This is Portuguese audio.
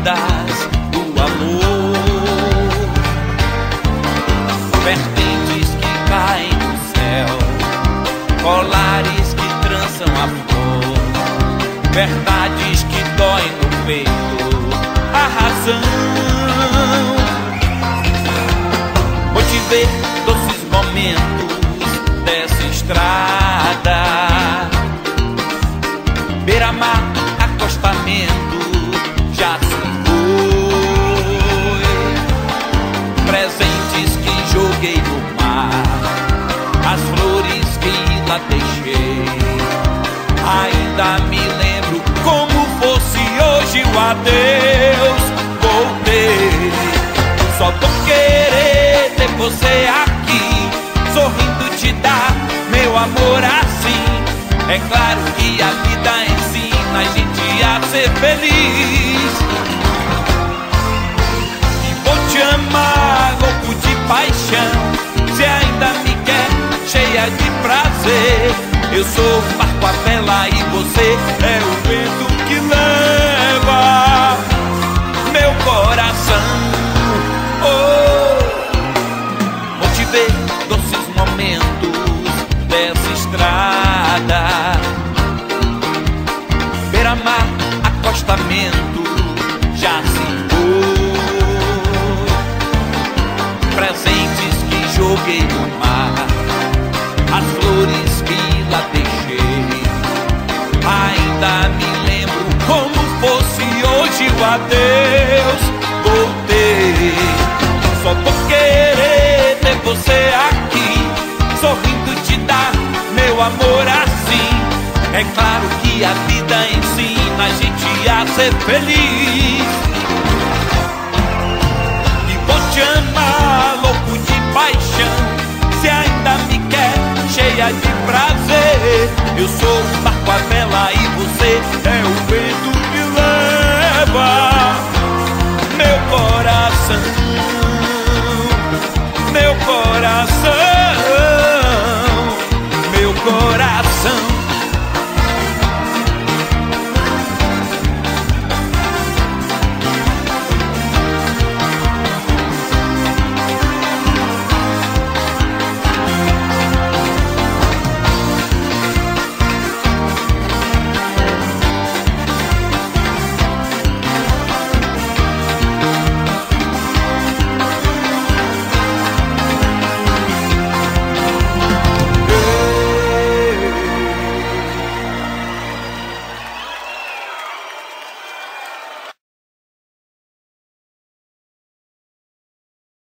ondas do amor, vertentes que caem do céu, colares que trançam a flor, verdades que doem no peito, a razão. Vou te ver doces momentos dessa estrada, beira-mar, acostamento, já se foi. Presentes que joguei no mar, as flores que lá deixei, ainda me lembro como fosse hoje o adeus. Voltei, só vou querer ter você aqui, sorrindo te dar meu amor assim. É claro que a vida ensina a gente a ser feliz, e vou te amar louco de paixão, se ainda me quer cheia de prazer. Eu sou o barco à vela e você é o vento que leva meu coração. Oh, vou te ver doces momentos dessa estrada, beira-mar, acostamento, já se foi. Presentes que joguei no mar, as flores que lá deixei, ainda me lembro como fosse hoje o adeus. Voltei, só vou querer ter você aqui, sorrindo te dar meu amor assim. É claro que a vida ensina a gente a ser feliz, e vou te amar louco de paixão, se ainda me quer cheia de prazer. Eu sou o barco à vela e você é o vento